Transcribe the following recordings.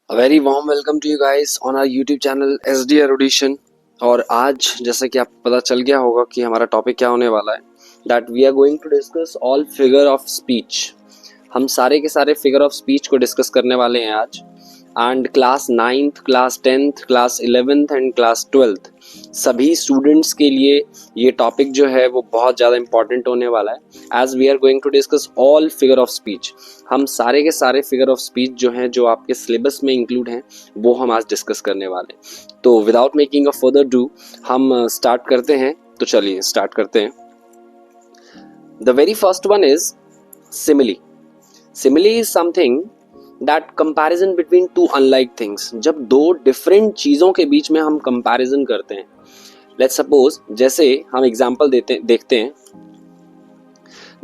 A very warm welcome to you guys on our YouTube channel SD Erudition। और आज जैसा कि आपको पता चल गया होगा कि हमारा टॉपिक क्या होने वाला है, that we are going to discuss all figure of speech. हम सारे के सारे फिगर ऑफ स्पीच को डिस्कस करने वाले हैं आज। And class 9th, class 10th, class 11th and class 12th सभी स्टूडेंट्स के लिए ये टॉपिक जो है वो बहुत ज़्यादा इंपॉर्टेंट होने वाला है। As we are going to discuss all figure of speech, हम सारे के सारे फिगर ऑफ स्पीच जो हैं जो आपके सिलेबस में इंक्लूड हैं वो हम आज डिस्कस करने वाले हैं। तो without making a further do हम स्टार्ट करते हैं। तो चलिए स्टार्ट करते हैं। The very first one is simile. Simile is something that comparison between two unlike things. जब दो डिफरेंट चीज़ों के बीच में हम कंपैरिजन करते हैं, लेट्स सपोज जैसे हम एग्जांपल देखते हैं,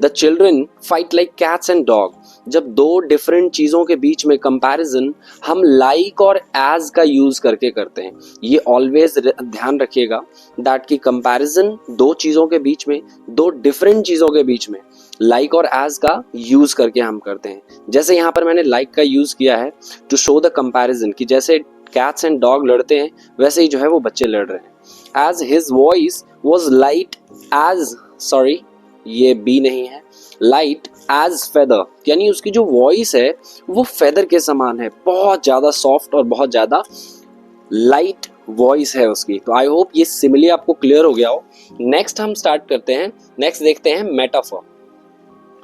the children fight like cats and dog. जब दो डिफरेंट चीज़ों के बीच में कंपैरिजन हम लाइक और एज का यूज़ करके करते हैं। ये ऑलवेज ध्यान रखिएगा दैट कि कंपैरिजन दो चीज़ों के बीच में, दो डिफरेंट चीज़ों के बीच में लाइक और एज का यूज़ करके हम करते हैं। जैसे यहाँ पर मैंने लाइक का यूज़ किया है टू शो द कंपैरिजन कि जैसे कैट्स एंड डॉग लड़ते हैं वैसे ही जो है वो बच्चे लड़ रहे हैं। As his voice was light as, sorry ये बी नहीं है, लाइट एज फेदर, यानी उसकी जो वॉइस है वो फेदर के समान है, बहुत ज़्यादा सॉफ्ट और बहुत ज़्यादा लाइट वॉइस है उसकी। तो आई होप ये सिमिली आपको क्लियर हो गया हो। नेक्स्ट हम स्टार्ट करते हैं, नेक्स्ट देखते हैं metaphor.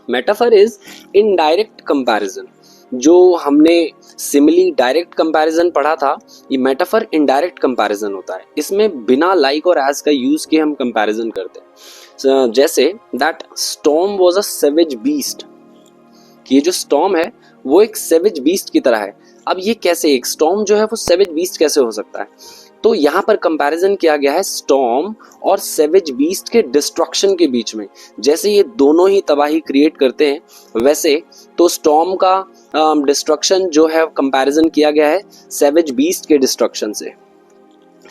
Metaphor is indirect comparison. जो हमने सिमिली डायरेक्ट कंपैरिजन पढ़ा था, ये मेटाफर इनडायरेक्ट कंपैरिजन होता है। इसमें बिना लाइक और एज का यूज किए हम कंपैरिजन करते हैं। जैसे that storm was a savage beast, कि ये जो स्टॉर्म है वो एक सेवेज बीस्ट की तरह है। अब ये कैसे, एक स्टॉर्म जो है वो सेवेज बीस्ट कैसे हो सकता है? तो यहाँ पर कंपैरिजन किया गया है स्टॉर्म और सेवेज बीस्ट के डिस्ट्रक्शन के बीच में। जैसे ये दोनों ही तबाही क्रिएट करते हैं, वैसे तो स्टॉर्म का डिस्ट्रक्शन जो है कंपैरिजन किया गया है सेवेज बीस्ट के डिस्ट्रक्शन से।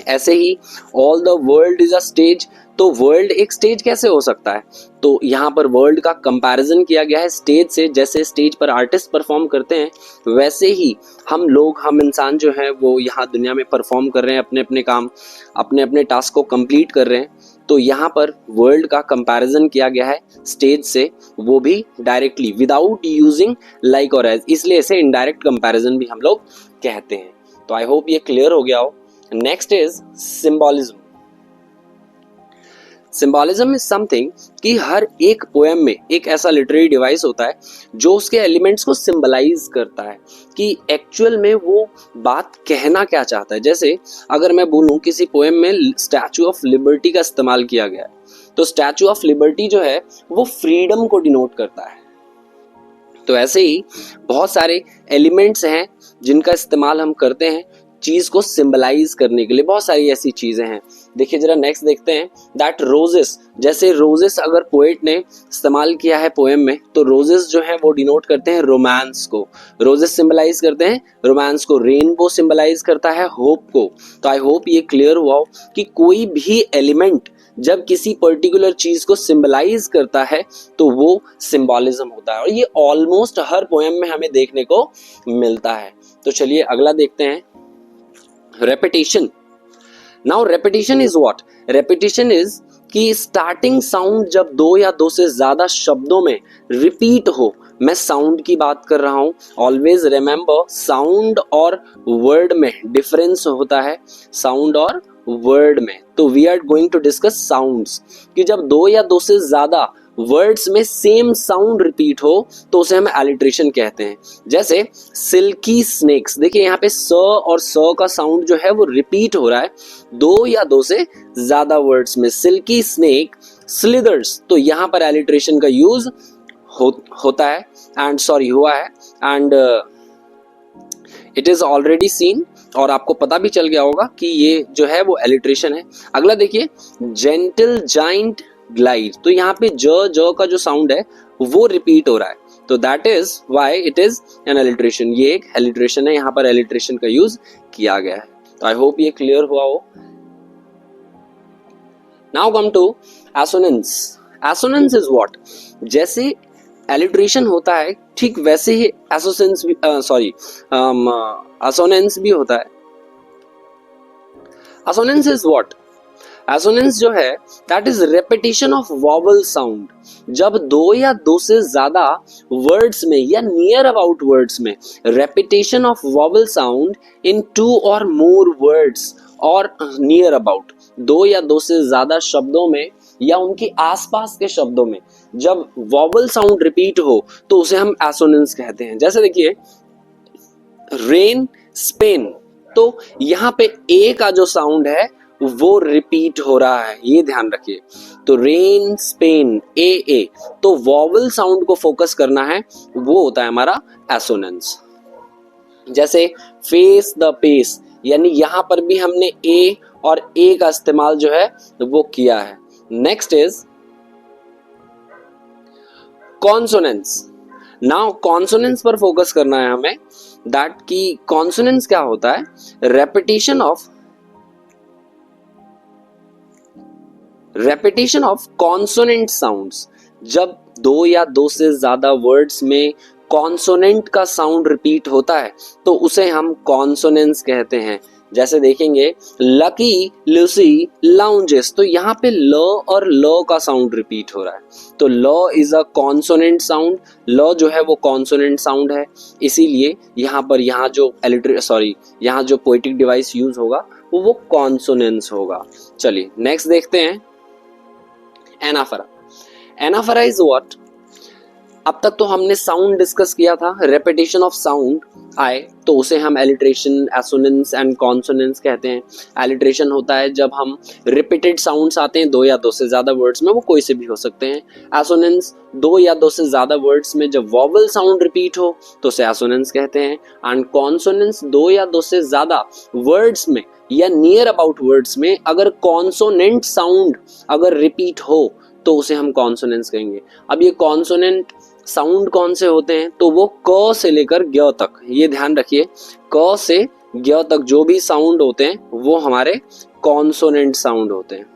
ऐसे ही all the world is a stage, तो वर्ल्ड एक स्टेज कैसे हो सकता है? तो यहाँ पर वर्ल्ड का कंपैरिजन किया गया है स्टेज से। जैसे स्टेज पर आर्टिस्ट परफॉर्म करते हैं वैसे ही हम लोग, हम इंसान जो है वो यहाँ दुनिया में परफॉर्म कर रहे हैं, अपने अपने काम, अपने अपने टास्क को कंप्लीट कर रहे हैं। तो यहाँ पर वर्ल्ड का कंपैरिजन किया गया है स्टेज से, वो भी डायरेक्टली विदाउट यूजिंग लाइक और एज, इसलिए इसे इनडायरेक्ट कंपैरिजन भी हम लोग कहते हैं। तो आई होप ये क्लियर हो गया हो। Next is symbolism. Symbolism is something कि हर एक पोएम में एक ऐसा लिटरेरी डिवाइस होता है जो उसके एलिमेंट्स को सिंबलाइज करता है कि एक्चुअल में वो बात कहना क्या चाहता है। जैसे अगर मैं बोलूं किसी पोएम में स्टैचू ऑफ लिबर्टी का इस्तेमाल किया गया है, तो स्टैचू ऑफ लिबर्टी जो है वो फ्रीडम को डिनोट करता है। तो ऐसे ही बहुत सारे एलिमेंट्स हैं जिनका इस्तेमाल हम करते हैं चीज को सिंबलाइज करने के लिए। बहुत सारी ऐसी चीजें हैं। देखिए जरा नेक्स्ट देखते हैं दैट रोजेस। जैसे रोजेस अगर पोएट ने इस्तेमाल किया है पोएम में, तो रोजेस जो है वो डिनोट करते हैं रोमांस को। रोजेस सिंबलाइज करते हैं रोमांस को। रेनबो सिंबलाइज करता है होप को। तो आई होप ये क्लियर हुआ हो कि कोई भी एलिमेंट जब किसी पर्टिकुलर चीज को सिंबलाइज करता है तो वो सिंबॉलिज्म होता है, और ये ऑलमोस्ट हर पोएम में हमें देखने को मिलता है। तो चलिए अगला देखते हैं, repetition. Now repetition is what? Repetition is कि स्टार्टिंग साउंड जब दो या दो से ज्यादा शब्दों में रिपीट हो। मैं साउंड की बात कर रहा हूं। ऑलवेज रिमेंबर साउंड और वर्ड में डिफरेंस होता है, साउंड और वर्ड में। तो we are going to discuss sounds, कि जब दो या दो से ज्यादा वर्ड्स में सेम साउंड रिपीट हो तो उसे हम एलिट्रेशन कहते हैं। जैसे सिल्की स्नेक्स, देखिए यहाँ पे स और स का साउंड जो है वो रिपीट हो रहा है दो या दो से ज्यादा वर्ड्स में। सिल्की स्नेक स्लिदर्स, तो यहाँ पर एलिट्रेशन का यूज होता है एंड सॉरी हुआ है, and it is already seen, और आपको पता भी चल गया होगा कि ये जो है वो एलिट्रेशन है। अगला देखिए जेंटल जाइंट ग्लाइड, तो यहाँ पे ज का जो साउंड है वो रिपीट हो रहा है, तो that is why it is an alliteration. ये एक एलिट्रेशन है, यहाँ पर एलिट्रेशन का यूज किया गया है। तो आई होप ये क्लियर हुआ हो। Now come to assonance. Assonance is what? जैसे एलिट्रेशन होता है ठीक वैसे ही एसोसेंस भी असोनेंस भी होता है। असोनेंस इज व्हाट? एसोनेंस जो है that is repetition of vowel sound. जब दो या दो से ज्यादा वर्ड्स में या नियर अबाउट वर्ड्स में repetition of vowel sound in two और मोर वर्ड्स और नियर अबाउट, दो या दो से ज्यादा शब्दों में या उनके आसपास के शब्दों में जब वॉवल साउंड रिपीट हो तो उसे हम एसोनेंस कहते हैं। जैसे देखिए रेन स्पेन, तो यहाँ पे ए का जो साउंड है वो रिपीट हो रहा है, ये ध्यान रखिए। तो रेन स्पेन ए, तो वॉवल साउंड को फोकस करना है, वो होता है हमारा एसोनेंस। जैसे फेस द पेस, यानी यहां पर भी हमने ए और ए का इस्तेमाल जो है वो किया है। Next is consonance. Now consonance पर फोकस करना है हमें, दैट की कॉन्सोनेंस क्या होता है? Repetition of consonant sounds. जब दो या दो से ज्यादा वर्ड्स में कॉन्सोनेंट का साउंड रिपीट होता है तो उसे हम कॉन्सोनेंस कहते हैं। जैसे देखेंगे लकी लूसी लाउंजेस, तो यहाँ पे ल और ल का साउंड रिपीट हो रहा है, तो ल इज अ कॉन्सोनेंट साउंड। ल जो है वो कॉन्सोनेंट साउंड है, इसीलिए यहाँ जो पोएटिक डिवाइस यूज होगा वो कॉन्सोनेंस होगा। चलिए नेक्स्ट देखते हैं एनाफरा। एनाफरा इज व्हाट? अब तक तो हमने साउंड डिस्कस किया था, रेपिटेशन ऑफ साउंड आए तो उसे हम एलिट्रेशन, एसोनेंस एंड कॉन्सोनेंस कहते हैं। एलिट्रेशन होता है जब हम रिपीटेड साउंड्स आते हैं दो या दो से ज्यादा वर्ड्स में, वो कोई से भी हो सकते हैं। एसोनेंस दो या दो से ज्यादा वर्ड्स में जब वॉवल साउंड रिपीट हो तो उसे एसोनेंस कहते हैं। एंड कॉन्सोनेंस दो या दो से ज्यादा वर्ड्स में या नियर अबाउट वर्ड्स में अगर कॉन्सोनेंट साउंड अगर रिपीट हो तो उसे हम कॉन्सोनेंस कहेंगे। अब ये कॉन्सोनेंट साउंड कौन से होते हैं? तो वो क से लेकर ग्य तक, ये ध्यान रखिए, क से ग्य तक जो भी साउंड होते हैं वो हमारे कॉन्सोनेंट साउंड होते हैं।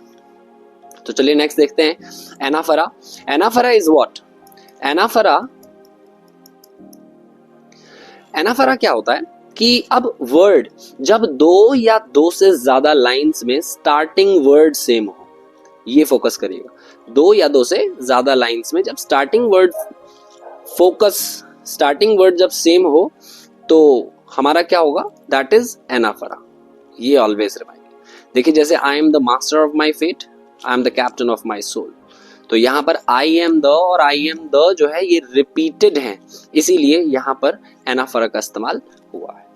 तो चलिए नेक्स्ट देखते हैं एनाफरा। एनाफरा इज व्हाट? एनाफरा क्या होता है कि अब वर्ड जब दो या दो से ज्यादा लाइंस में स्टार्टिंग वर्ड सेम हो, ये फोकस करिएगा, दो या दो से ज्यादा लाइंस में जब स्टार्टिंग वर्ड जब सेम हो तो हमारा क्या होगा? That is anaphora. ये ऑलवेज रिमाइंड। देखिए जैसे I am the master of my fate, I am the captain of my soul, तो यहाँ पर आई एम द और आई एम द जो है ये रिपीटेड है, इसीलिए यहाँ पर एनाफरा का इस्तेमाल हुआ है।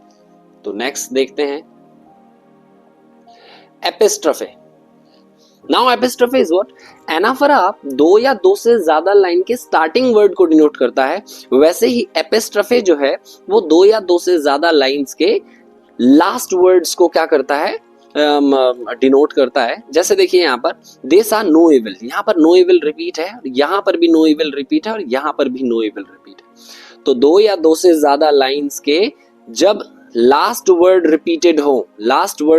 तो नेक्स्ट देखते हैं epistrophe. Now epistrophe is what? Anaphora दो या दो से ज्यादा लाइन के स्टार्टिंग वर्ड को डिनोट करता है, वैसे ही एपिस्ट्रफे जो है वो दो या दो से ज्यादा लाइंस के लास्ट वर्ड्स को क्या करता है? डिनोट करता है। जैसे देखिए यहाँ पर दे सा नो इविल, यहाँ पर नो इविल रिपीट है, यहाँ पर भी नो इविल रिपीट है और यहाँ पर भी नो इविल रिपीट है। तो दो या दो से ज्यादा लाइंस के जब लास्ट वर्ड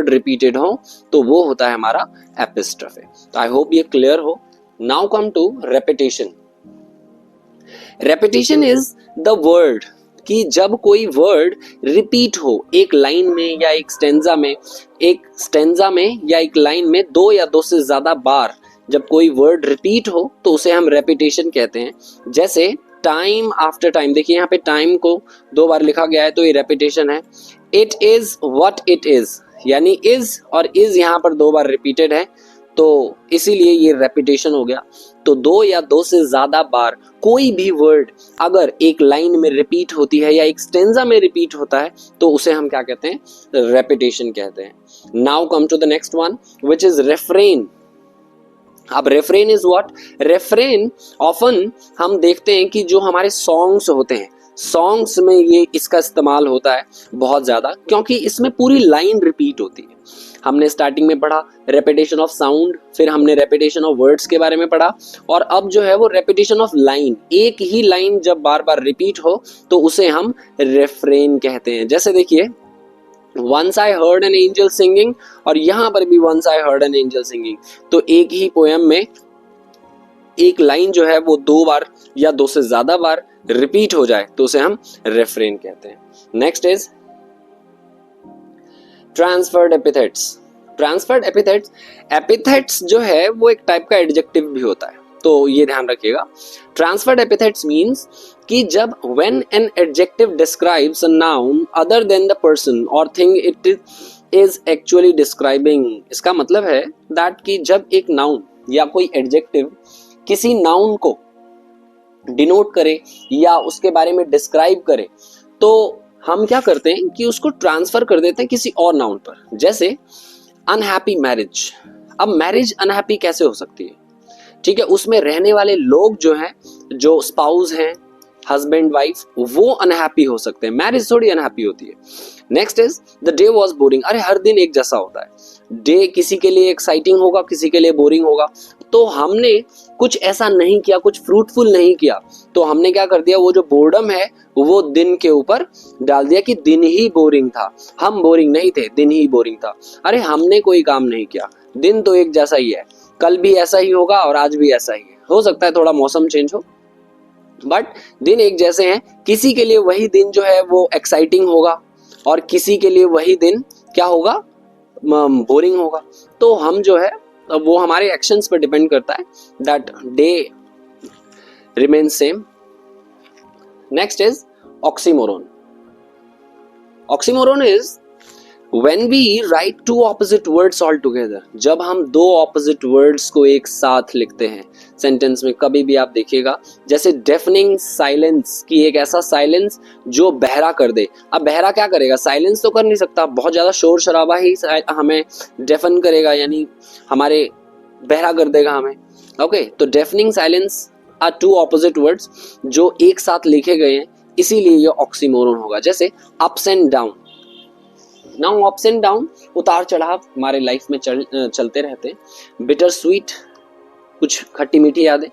रिपीटेड हो तो वो होता है हमारा एपिस्ट्रफे। तो आई होप ये क्लियर हो। Now come to repetition. Repetition is the word कि जब कोई वर्ड रिपीट हो एक लाइन में या एक स्टेंजा में या एक लाइन में दो या दो से ज्यादा बार जब कोई वर्ड रिपीट हो तो उसे हम रेपिटेशन कहते हैं। जैसे टाइम आफ्टर टाइम, देखिए यहाँ पे टाइम को दो बार लिखा गया है तो ये रेपिटेशन है। It is what it is, यानी इज और इज यहाँ पर दो बार रिपीटेड है तो इसीलिए ये रेपिटेशन हो गया। तो दो या दो से ज्यादा बार कोई भी वर्ड अगर एक लाइन में रिपीट होती है या एक स्टेंजा में रिपीट होता है तो उसे हम क्या कहते हैं? रेपिटेशन कहते हैं। Now come to the next one which is refrain. अब refrain is what? Refrain often हम देखते हैं कि जो हमारे सॉन्ग्स होते हैं, सॉन्ग्स में ये इसका इस्तेमाल होता है बहुत ज्यादा, क्योंकि इसमें पूरी लाइन रिपीट होती है। हमने स्टार्टिंग में पढ़ा रेपिटेशन ऑफ साउंड, फिर हमने रेपिटेशन ऑफ वर्ड्स के बारे में पढ़ा, और अब जो है वो रेपिटेशन ऑफ लाइन, एक ही लाइन जब बार बार रिपीट हो तो उसे हम रेफ्रेन कहते हैं। जैसे देखिए Once I heard an angel singing, और यहां पर भी Once I heard an angel singing, तो एक ही पोएम में एक लाइन जो है वो 2 बार या 2 से ज्यादा बार रिपीट हो जाए तो उसे हम रेफ्रेन कहते हैं। Next is transferred epithets. Transferred epithets, epithets जो है वो एक टाइप का एडजेक्टिव भी होता है, तो ये ध्यान रखिएगा। ट्रांसफर्ड एपिथेट्स मींस कि जब when an adjective describes a noun other than the person और thing it is actually describing. इसका मतलब है दैट कि जब एक नाउन या कोई एडजेक्टिव किसी नाउन को डिनोट करे या उसके बारे में डिस्क्राइब करे तो हम क्या करते हैं कि उसको ट्रांसफर कर देते हैं किसी और नाउन पर। जैसे अनहैप्पी मैरिज। अब मैरिज अनहैप्पी कैसे हो सकती है? ठीक है, उसमें रहने वाले लोग जो हैं, जो स्पाउस हैं, हस्बैंड वाइफ, वो अनहैप्पी हो सकते हैं, मैरिज थोड़ी अनहैप्पी होती है। Next is the day was boring. अरे हर दिन एक जैसा होता है। डे किसी के लिए एक्साइटिंग होगा, किसी के लिए बोरिंग होगा। तो हमने कुछ ऐसा नहीं किया, कुछ फ्रूटफुल नहीं किया, तो हमने क्या कर दिया, वो जो बोर्डम है वो दिन के ऊपर डाल दिया कि दिन ही बोरिंग था। हम बोरिंग नहीं थे, दिन ही बोरिंग था। अरे हमने कोई काम नहीं किया, दिन तो एक जैसा ही है, कल भी ऐसा ही होगा और आज भी ऐसा ही है। हो सकता है थोड़ा मौसम चेंज हो, बट दिन एक जैसे हैं। किसी के लिए वही दिन जो है वो एक्साइटिंग होगा और किसी के लिए वही दिन क्या होगा, बोरिंग होगा। तो हम जो है वो हमारे एक्शंस पर डिपेंड करता है, that day remain same. Next is oxymoron. Oxymoron is when we write two opposite words all together। जब हम दो opposite words को एक साथ लिखते हैं सेंटेंस में, कभी भी आप देखिएगा, जैसे deafening silence की एक ऐसा साइलेंस जो बहरा कर दे। अब बहरा क्या करेगा, साइलेंस तो कर नहीं सकता, बहुत ज्यादा शोर शराबा ही हमें डेफन करेगा, यानी हमारे बहरा कर देगा हमें। ओके, तो deafening silence are two opposite words जो एक साथ लिखे गए हैं, इसीलिए ये ऑक्सीमोरोन होगा। जैसे ups and down. Now ups and down, उतार चढ़ाव हमारे लाइफ में चलते रहते हैं। बिटर स्वीट, कुछ खट्टी मीठी यादें।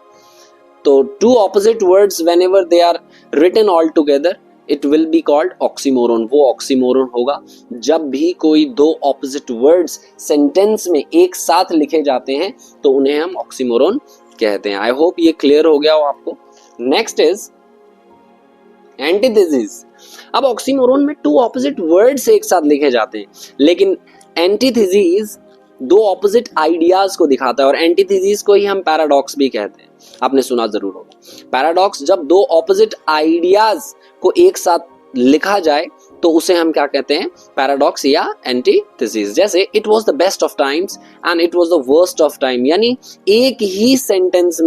तो two opposite words whenever they are written all together it will be called oxymoron. वो ऑक्सीमोरोन होगा जब भी कोई दो ऑपोजिट वर्ड्स सेंटेंस में एक साथ लिखे जाते हैं तो उन्हें हम ऑक्सीमोरोन कहते हैं। आई होप ये क्लियर हो गया हो आपको। Next is antithesis. अब ऑक्सीमोरोन में टू ऑपोजिट वर्ड्स एक साथ लिखे जाते हैं, लेकिन एंटीथेसिस दो ऑपोजिट आइडियाज को दिखाता है और एंटीथेसिस को ही हम पैराडॉक्स भी कहते हैं। आपने सुना जरूर होगा पैराडॉक्स। जब दो ऑपोजिट आइडियाज को एक साथ लिखा जाए तो उसे हम क्या कहते हैं, पैराडॉक्स या एंटीथेसिस। जैसे it was the best of times and it was the worst of time, यानी एक ही सेंटेंस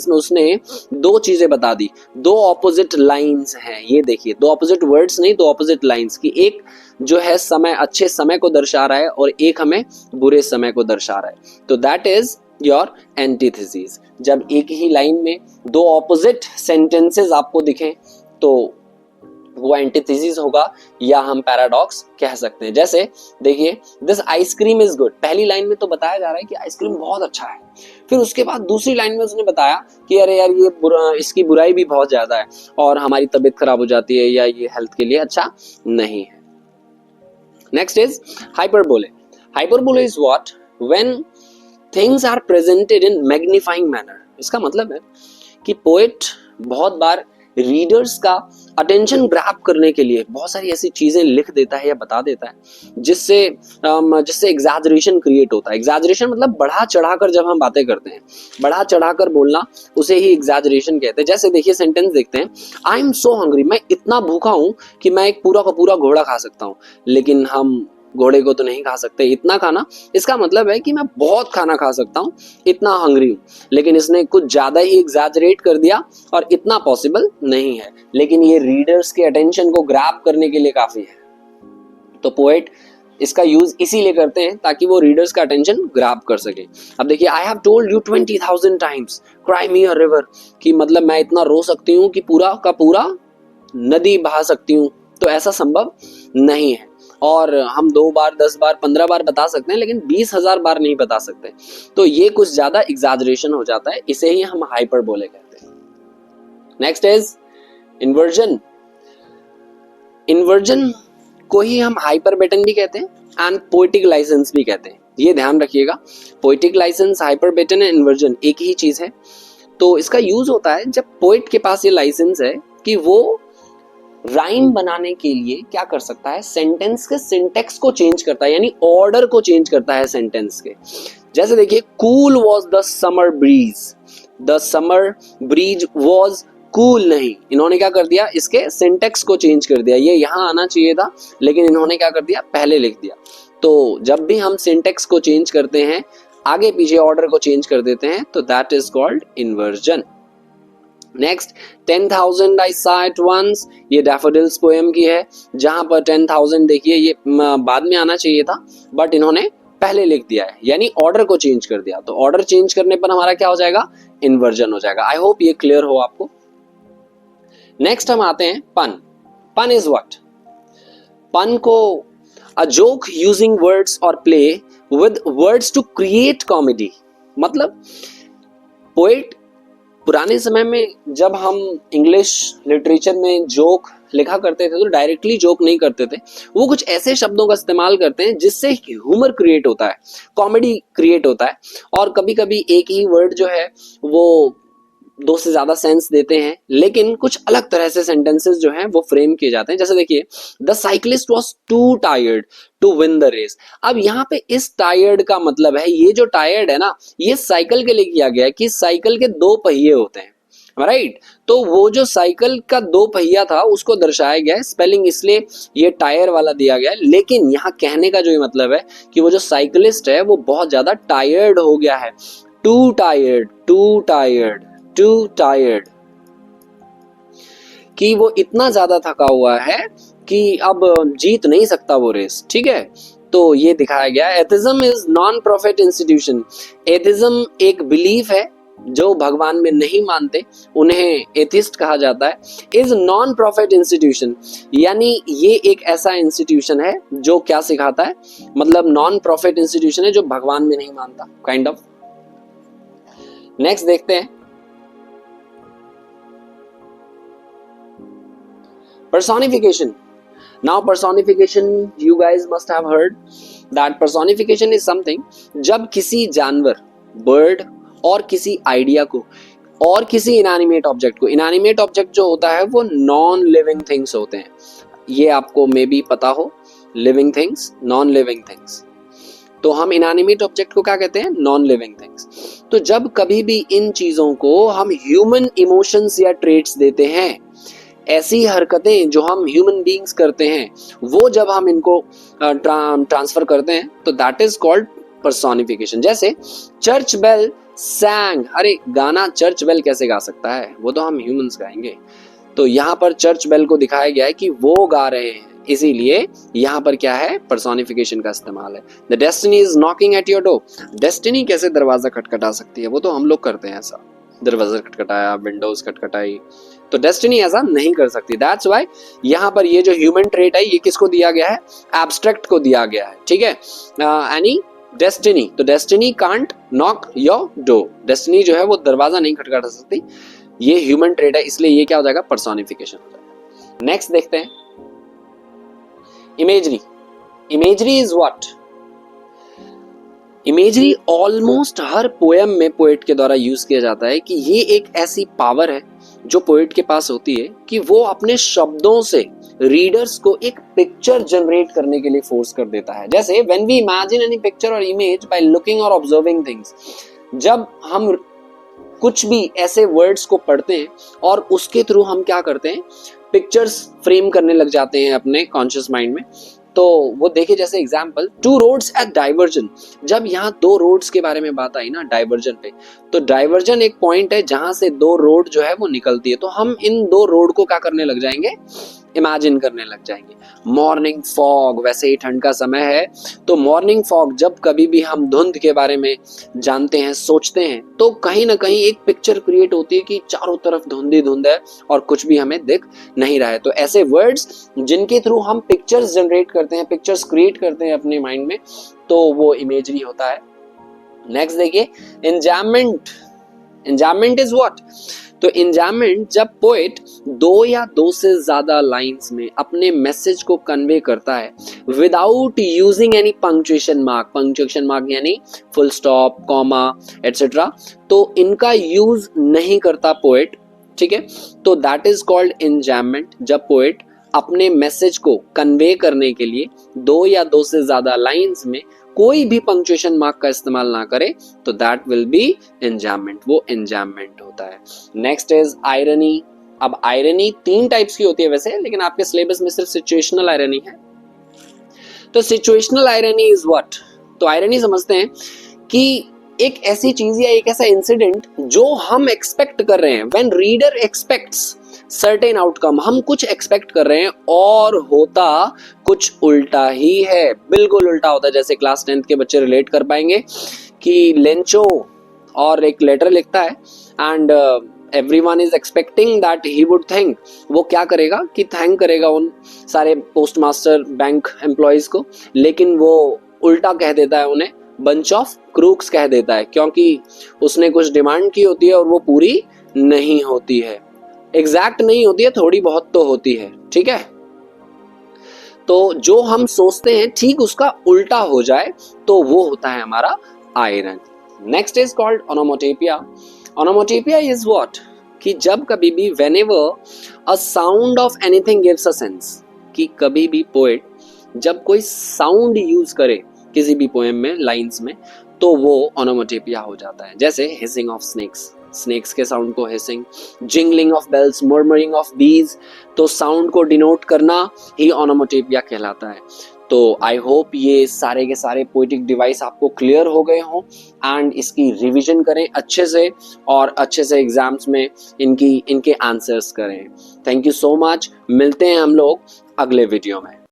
में उसने दो चीजें बता दी। दो ऑपोजिट लाइंस हैं, ये देखिए, दो ऑपोजिट वर्ड्स नहीं, दो ऑपोजिट लाइंस की। एक जो है समय, अच्छे समय को दर्शा रहा है और एक हमें बुरे समय को दर्शा रहा है। तो दैट इज योर एंटीथेसिस। जब एक ही लाइन में दो ऑपोजिट सेंटेंसेस आपको दिखें तो वो एंटीथेसिस होगा या हम पैराडॉक्स कह सकते हैं। जैसे देखिए, दिस आइसक्रीम इज गुड। पहली लाइन में तो बताया जा रहा है कि आइसक्रीम बहुत अच्छा है, फिर उसके बाद दूसरी लाइन में उसने बताया कि अरे यार ये इसकी बुराई भी बहुत ज्यादा है और हमारी तबीयत खराब हो जाती है या ये हेल्थ के लिए अच्छा नहीं है। Next is hyperbole. Hyperbole is what, when things are presented in magnifying manner. इसका मतलब है कि पोएट बहुत बार रीडर्स का अटेंशन ग्रैब करने के लिए बहुत सारी ऐसी चीजें लिख देता है या बता देता है जिससे एग्जैजरेशन क्रिएट होता है। एग्जैजरेशन मतलब बढ़ा चढ़ाकर जब हम बातें करते हैं, बढ़ा चढ़ाकर बोलना, उसे ही एग्जैजरेशन कहते हैं। जैसे देखिए सेंटेंस देखते हैं, आई एम सो हंग्री। मैं इतना भूखा हूं कि मैं एक पूरा का पूरा घोड़ा खा सकता हूं, लेकिन हम घोड़े को तो नहीं खा सकते। इतना खाना, इसका मतलब है कि मैं बहुत खाना खा सकता हूँ, इतना हंग्री हूँ। लेकिन इसने कुछ ज्यादा ही एग्जैजरेट कर दिया और इतना पॉसिबल नहीं है, लेकिन ये रीडर्स के अटेंशन को ग्रैब करने के लिए काफी है। तो पोएट इसका यूज इसीलिए करते हैं ताकि वो रीडर्स का अटेंशन ग्रैब कर सके। अब देखिए, I have told you 20,000 times cry me a river, कि मतलब मैं इतना रो सकती हूँ कि पूरा का पूरा नदी बहा सकती हूँ। तो ऐसा संभव नहीं है, और हम 2 बार, 10 बार, 15 बार बता सकते हैं, लेकिन 20,000 बार नहीं बता सकते। तो ये कुछ ज्यादा एग्जैजरेशन हो जाता है, इसे ही हम हाइपरबोले कहते हैं। Next is inversion. इन्वर्जन को ही हम हाइपरबेटन भी कहते हैं एंड पोएटिक लाइसेंस भी कहते हैं। ये ध्यान रखिएगा। पोएटिक लाइसेंस, हाइपरबेटन एंड इन्वर्जन एक ही चीज है। तो इसका यूज होता है जब पोएट के पास ये लाइसेंस है कि वो राइम बनाने के लिए क्या कर सकता है, सेंटेंस के सिंटेक्स को चेंज करता है, यानी ऑर्डर को चेंज करता है सेंटेंस के। जैसे देखिए, cool was the summer breeze, the summer breeze was cool नहीं, इन्होंने क्या कर दिया, इसके सिंटेक्स को चेंज कर दिया। ये यहां आना चाहिए था, लेकिन इन्होंने क्या कर दिया, पहले लिख दिया। तो जब भी हम सिंटेक्स को चेंज करते हैं, आगे पीछे ऑर्डर को चेंज कर देते हैं, तो that is called inversion. Next, 10,000 I saw at once, ये डैफोडिल्स पोएम की है, जहां पर 10,000 देखिए ये बाद में आना चाहिए था, बट इन्होंने पहले लिख दिया है, यानी ऑर्डर को चेंज कर दिया। तो ऑर्डर चेंज करने पर हमारा क्या हो जाएगा, इन्वर्जन हो जाएगा। आई होप ये क्लियर हो आपको। नेक्स्ट हम आते हैं पन। पन इज व्हाट? पन को अ जोक यूजिंग वर्ड्स और play with words to create comedy. मतलब पोएट पुराने समय में जब हम इंग्लिश लिटरेचर में जोक लिखा करते थे तो डायरेक्टली जोक नहीं करते थे, वो कुछ ऐसे शब्दों का इस्तेमाल करते हैं जिससे ह्यूमर क्रिएट होता है, कॉमेडी क्रिएट होता है। और कभी कभी एक ही वर्ड जो है वो दो से ज्यादा सेंस देते हैं, लेकिन कुछ अलग तरह से सेंटेंसेस जो हैं वो फ्रेम किए जाते हैं। जैसे देखिए, the cyclist was too tired to win the race. अब यहाँ पे इस टायर्ड का मतलब है, ये जो टायर्ड है ना, ये साइकिल के लिए किया गया है कि साइकिल के दो पहिए होते हैं, राइट? तो वो जो साइकिल का दो पहिया था उसको दर्शाया गया है, स्पेलिंग इसलिए ये टायर वाला दिया गया है। लेकिन यहाँ कहने का जो ये मतलब है कि वो जो साइकिलिस्ट है वो बहुत ज्यादा टायर्ड हो गया है। To tired, to tired, to tired, कि वो इतना ज्यादा थका हुआ है कि अब जीत नहीं सकता वो रेस, ठीक है? तो ये दिखाया गया। Atheism is non profit institution. Atheism एक बिलीफ है, जो भगवान में नहीं मानते उन्हें एथिस्ट कहा जाता है। इज नॉन प्रॉफिट इंस्टीट्यूशन, यानी ये एक ऐसा इंस्टीट्यूशन है जो क्या सिखाता है, मतलब नॉन प्रॉफिट इंस्टीट्यूशन है जो भगवान में नहीं मानता, काइंड ऑफ। नेक्स्ट देखते हैं personification. Now personification, you guys must have heard that personification is something जब किसी जानवर, बर्ड और किसी आइडिया को और किसी इनएनिमेट ऑब्जेक्ट को, इनएनिमेट ऑब्जेक्ट जो होता है वो नॉन लिविंग थिंग्स होते हैं, ये आपको मे बी पता हो, living things, non living things. तो हम इनएनिमेट ऑब्जेक्ट को क्या कहते हैं, नॉन लिविंग थिंग्स। तो जब कभी भी इन चीजों को हम ह्यूमन इमोशंस या ट्रेट्स देते हैं, ऐसी हरकतें जो हम ह्यूमन बीइंग्स करते हैं, वो जब हम इनको ट्रांसफर करते हैं तो दैट इज कॉल्ड पर्सोनिफिकेशन। जैसे चर्च बेल सैंग, अरे गाना चर्च बेल कैसे गा सकता है, वो तो हम ह्यूमंस गाएंगे। तो यहाँ पर चर्च बेल को दिखाया गया है कि वो गा रहे हैं, इसीलिए यहाँ पर क्या है, पर्सोनिफिकेशन का इस्तेमाल है। The destiny is knocking at your door. Destiny कैसे दरवाजा खटखटा सकती है, वो तो हम लोग करते हैं ऐसा, दरवाजा खटखटाया, विंडोज खटखटाई, तो डेस्टिनी ऐसा नहीं कर सकती। दैट्स व्हाई यहाँ पर ये जो ह्यूमन ट्रेट है ये किसको दिया गया है, एब्स्ट्रैक्ट को दिया गया है, ठीक है? एनी डेस्टिनी, तो destiny can't knock your door, destiny जो है वो दरवाजा नहीं खटखटा सकती, ये ह्यूमन ट्रेट है, इसलिए ये क्या हो जाएगा, पर्सोनिफिकेशन हो जाएगा। नेक्स्ट देखते हैं imagery. Imagery is what? Imagery almost her poem में पोएट के द्वारा यूज किया जाता है कि ये एक ऐसी पावर है जो पोएट के पास होती है कि वो अपने शब्दों से रीडर्स को एक पिक्चर जनरेट करने के लिए फोर्स कर देता है। जैसे when we imagine any picture और इमेज बाय लुकिंग और ऑब्जर्विंग थिंग्स, जब हम कुछ भी ऐसे वर्ड्स को पढ़ते हैं और उसके थ्रू हम क्या करते हैं, पिक्चर्स फ्रेम करने लग जाते हैं अपने कॉन्शियस माइंड में। तो वो देखिए, जैसे example, two roads at diversion. जब यहाँ दो रोड्स के बारे में बात आई ना डाइवर्जन पे, तो डाइवर्जन एक पॉइंट है जहां से दो रोड जो है वो निकलती है, तो हम इन दो रोड को क्या करने लग जाएंगे, इमेजिन करने लग जाएंगे। मॉर्निंग फॉग, वैसे ही ठंड का समय है, तो मॉर्निंग फॉग जब कभी भी हम धुंध के बारे में जानते हैं, सोचते हैं, तो कहीं ना कहीं एक पिक्चर क्रिएट होती है कि चारों तरफ धुंध ही धुंध है और कुछ भी हमें दिख नहीं रहा है। तो ऐसे वर्ड्स जिनके थ्रू हम पिक्चर्स जनरेट करते हैं, पिक्चर्स क्रिएट करते हैं अपने माइंड में, तो वो इमेजरी होता है। नेक्स्ट देखिए, एंजायमेंट। एंजायमेंट इज व्हाट? तो इंजैममेंट जब पोएट दो या दो से ज्यादा लाइंस में अपने मैसेज को कन्वे करता है without using any punctuation mark यानी फुल स्टॉप, कॉमा एटसेट्रा, तो इनका यूज नहीं करता पोएट, ठीक है, तो दैट इज कॉल्ड इंजैममेंट। जब पोएट अपने मैसेज को कन्वे करने के लिए दो या दो से ज्यादा लाइंस में कोई भी पंक्चुएशन मार्क का इस्तेमाल ना करे तो दैट विल बी इंजैममेंट, वो इंजैममेंट होता है। Next is irony. अब आयरनी तीन टाइप्स की होती है वैसे, लेकिन आपके सिलेबस में सिर्फ सिचुएशनल आयरनी है। तो सिचुएशनल आयरनी इज व्हाट? तो आयरनी समझते हैं कि एक ऐसी चीज या एक ऐसा इंसिडेंट जो हम एक्सपेक्ट कर रहे हैं, when reader aspects certain outcome, हम कुछ एक्सपेक्ट कर रहे हैं और होता कुछ उल्टा ही है, बिल्कुल उल्टा होता है। जैसे क्लास 10th के बच्चे रिलेट कर पाएंगे कि लेंचो और एक लेटर लिखता है and everyone is expecting that he would thank, वो क्या करेगा कि थैंक करेगा उन सारे पोस्टमास्टर बैंक एम्प्लॉयज को, लेकिन वो उल्टा कह देता है, उन्हें बंच ऑफ क्रूक्स कह देता है, क्योंकि उसने कुछ डिमांड की होती है और वो पूरी नहीं होती है, एग्जैक्ट नहीं होती है, थोड़ी बहुत तो होती है, ठीक है। तो जो हम सोचते हैं ठीक उसका उल्टा हो जाए तो वो होता है हमारा iron. Next is called onomatopoeia. Onomatopoeia is what? कि जब कभी भी whenever a sound of anything gives a sense, कि कभी भी पोएट जब कोई साउंड यूज करे किसी भी पोएम में, लाइंस में, तो वो ओनोमोटोपिया हो जाता है। जैसे हिसिंग ऑफ स्नेक्स, स्नेक्स के साउंड को hissing, jingling of bells, murmuring of bees, तो साउंड को डिनोट करना ही ओनोमोटोपिया कहलाता है। तो आई होप ये सारे के सारे पोएटिक डिवाइस आपको क्लियर हो गए हों एंड इसकी रिवीजन करें अच्छे से और अच्छे से एग्जाम्स में इनके आंसर्स करें। थैंक यू सो मच, मिलते हैं हम लोग अगले वीडियो में।